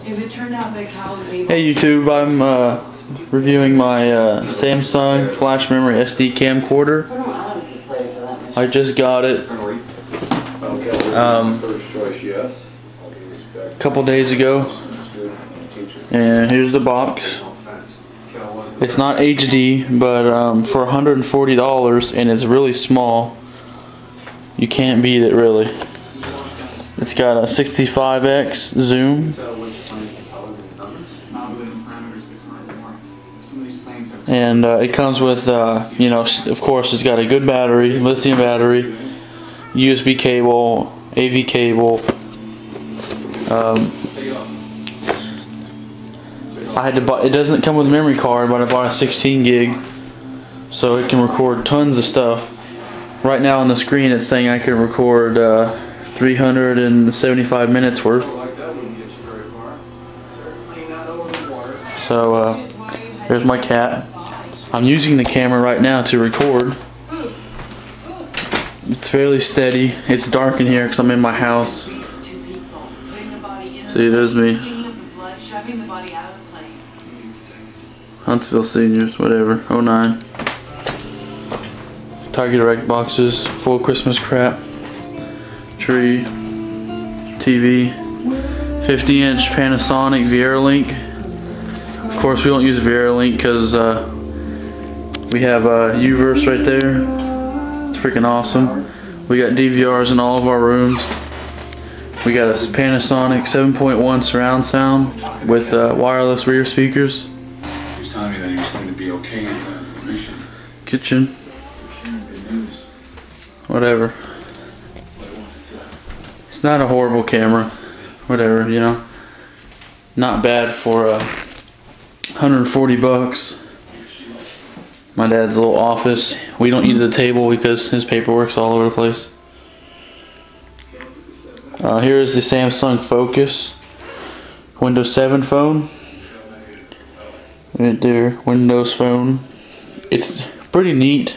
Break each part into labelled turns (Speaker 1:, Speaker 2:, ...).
Speaker 1: If it turned out that Cal was able.
Speaker 2: Hey YouTube, I'm reviewing my Samsung flash memory SD camcorder. I just got it a couple days ago, and here's the box. It's not HD, but for $140 and it's really small, you can't beat it really. It's got a 65x zoom, and it comes with, you know, of course it's got a good battery, lithium battery, USB cable, AV cable. I had to buy, it doesn't come with a memory card, but I bought a 16 gig so it can record tons of stuff. Right now on the screen it's saying I can record 375 minutes worth. So here's my cat. I'm using the camera right now to record. It's fairly steady. It's dark in here because I'm in my house. See, there's me. Huntsville Seniors, whatever, 09. Target Direct boxes, full Christmas crap, tree, TV, 50-inch Panasonic VeriLink. Of course, we don't use VeriLink because we have U-verse right there. It's freaking awesome. We got DVRs in all of our rooms. We got a Panasonic 7.1 surround sound with wireless rear speakers.
Speaker 3: Telling me that he was going to be okay in the mission.
Speaker 2: Kitchen. Whatever. It's not a horrible camera. Whatever, you know. Not bad for 140 bucks. My dad's little office. We don't use the table because his paperwork's all over the place. Here's the Samsung Focus Windows 7 phone. Right there, Windows Phone. It's pretty neat,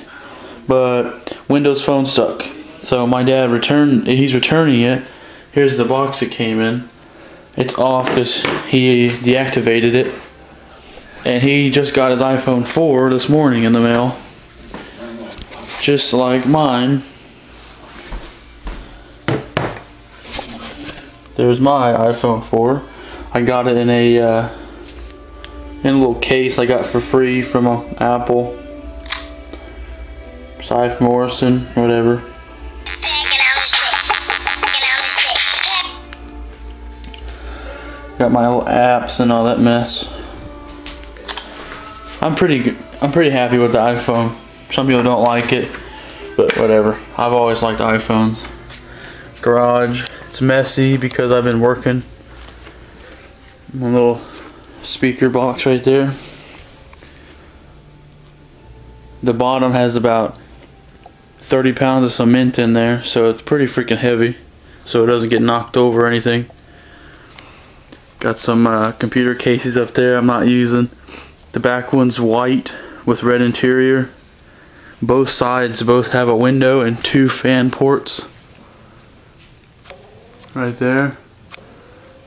Speaker 2: but Windows phones suck. So my dad he's returning it. Here's the box it came in. It's off because he deactivated it. And he just got his iPhone 4 this morning in the mail. Just like mine. There's my iPhone 4. I got it in a little case I got for free from Apple. Cy Morrison, whatever. Got my old apps and all that mess. I'm pretty happy with the iPhone. Some people don't like it, but whatever. I've always liked iPhones. Garage. It's messy because I've been working. My little speaker box right there. The bottom has about 30 pounds of cement in there, so it's pretty freaking heavy, so it doesn't get knocked over or anything. Got some computer cases up there I'm not using. The back one's white with red interior. Both sides both have a window and 2 fan ports right there.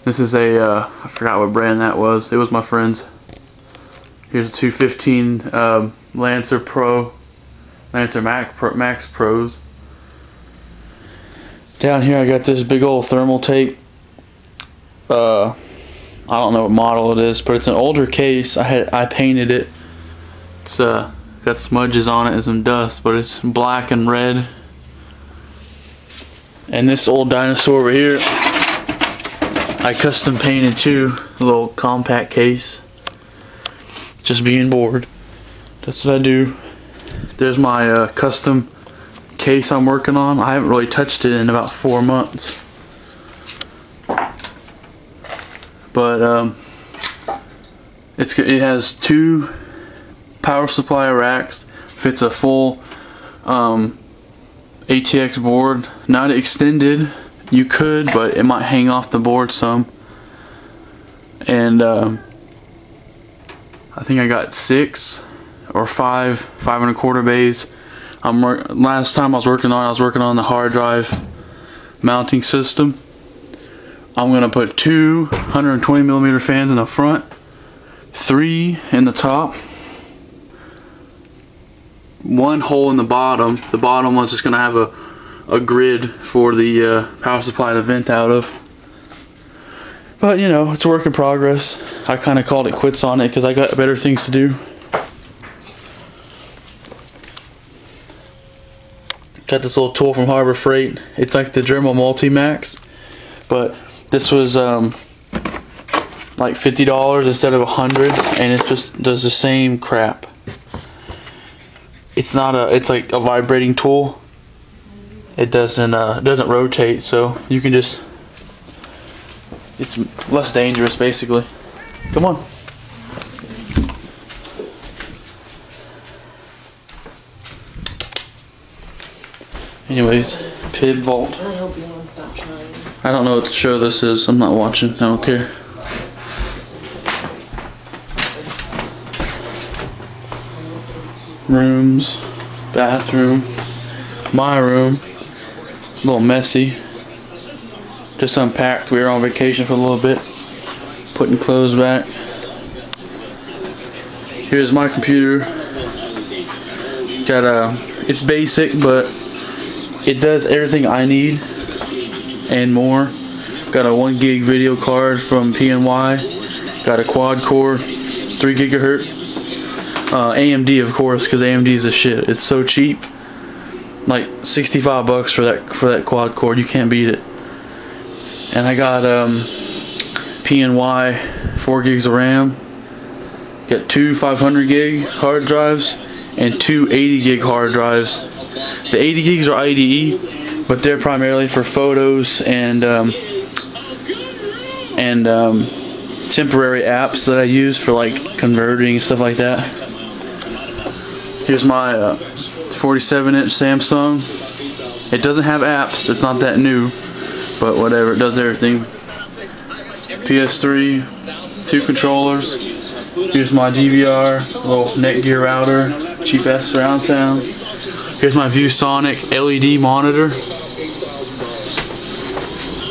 Speaker 2: This is a, I forgot what brand that was. It was my friend's. Here's a 215 Lancer Pro, Lancer Max Pros. Down here I got this big old thermal tape. I don't know what model it is, but it's an older case. I painted it. It's got smudges on it and some dust, but it's black and red. And this old dinosaur over here, I custom painted too, a little compact case. Just being bored. That's what I do. There's my custom case I'm working on. I haven't really touched it in about 4 months. But it has 2 power supply racks. Fits a full ATX board. Not extended. You could, but it might hang off the board some. And I think I got 6 or 5 5.25 bays. Last time I was working on the hard drive mounting system. I'm gonna put 2 120mm fans in the front, 3 in the top, 1 hole in the bottom. The bottom one's just gonna have a grid for the power supply to vent out of. But you know, it's a work in progress. I kind of called it quits on it because I got better things to do. Got this little tool from Harbor Freight. It's like the Dremel Multi-Max, but this was like $50 instead of $100, and it just does the same crap. It's not a. It's like a vibrating tool. It doesn't rotate, so you can just. It's less dangerous, basically. Come on. Anyways, Pib Vault.
Speaker 1: I hope you won't stop trying.
Speaker 2: I don't know what show this is. I'm not watching. I don't care. Rooms, bathroom, my room. A little messy. Just unpacked. We were on vacation for a little bit. Putting clothes back. Here's my computer. Got it's basic, but it does everything I need and more. Got a 1 gig video card from PNY. Got a quad core, 3 gigahertz. AMD, of course, because AMD is the shit. It's so cheap. Like $65 for that quad core. You can't beat it. And I got PNY 4 gigs of RAM. Got 2 500 gig hard drives and 2 80 gig hard drives. The 80 gigs are IDE, but they're primarily for photos and temporary apps that I use for like converting and stuff like that. Here's my 47-inch Samsung. It doesn't have apps. It's not that new. But whatever, it does everything. PS3, 2 controllers. Here's my DVR, little Netgear router, cheap ass surround sound. Here's my ViewSonic LED monitor.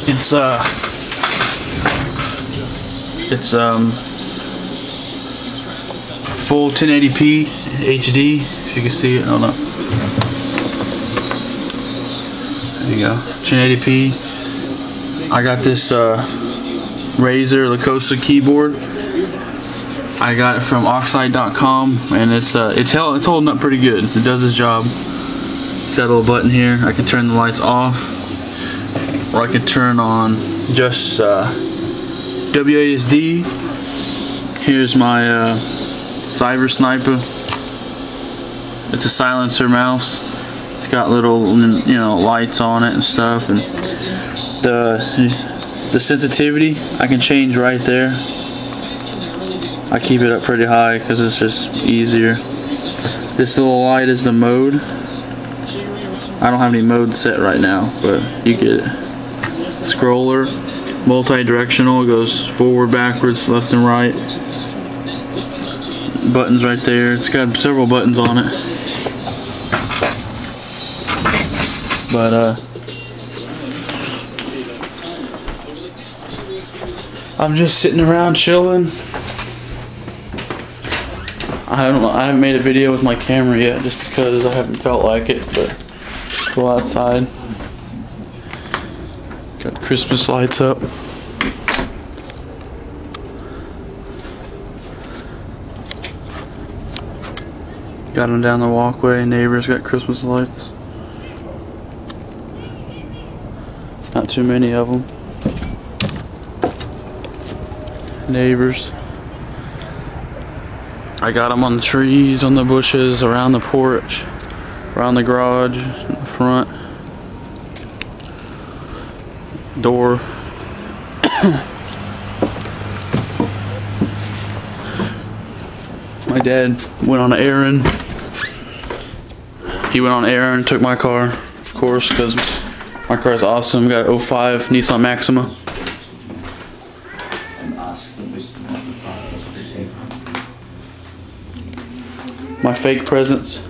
Speaker 2: It's full 1080p HD. If you can see it, I don't know. There you go, 1080p. I got this Razer Lacosta keyboard. I got it from Oxide.com, and it's holding up pretty good. It does its job. It's got a little button here. I can turn the lights off, or I can turn on just WASD. Here's my Cyber Sniper. It's a silencer mouse. It's got little, you know, lights on it and stuff, and the sensitivity I can change right there. I keep it up pretty high because it's just easier. This little light is the mode. I don't have any mode set right now, but you get it. Scroller, multi-directional, goes forward, backwards, left and right. Buttons right there. It's got several buttons on it. But I'm just sitting around chilling. I don't know, I haven't made a video with my camera yet just because I haven't felt like it, but go outside. Got Christmas lights up. Got them down the walkway, neighbors got Christmas lights. Not too many of them. Neighbors. I got them on the trees, on the bushes, around the porch, around the garage, in the front. Door. My dad went on an errand. He went on an errand, took my car, of course, because my car is awesome. Got an 05 Nissan Maxima. My fake presents.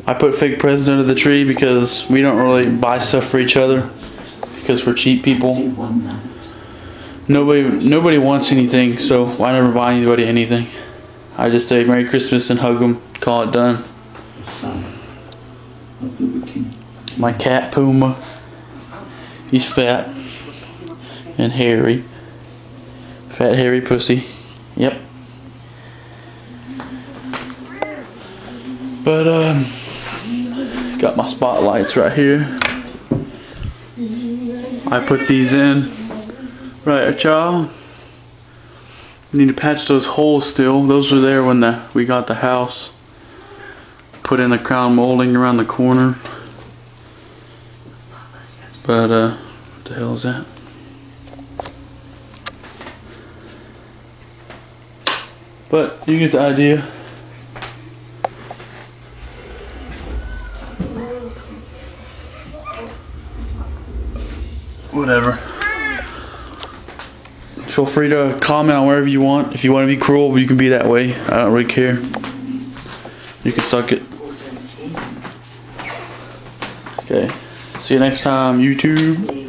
Speaker 2: I put fake presents under the tree because we don't really buy stuff for each other because we're cheap people. Nobody wants anything, so I never buy anybody anything. I just say Merry Christmas and hug them, call it done. My cat Puma, he's fat and hairy. Fat hairy pussy. Yep. But got my spotlights right here. I put these in. Right, y'all. Need to patch those holes still. Those were there when we got the house. Put in the crown molding around the corner. But what the hell is that? But you get the idea. Whatever. Feel free to comment on wherever you want. If you want to be cruel, you can be that way. I don't really care. You can suck it. Okay. See you next time, YouTube.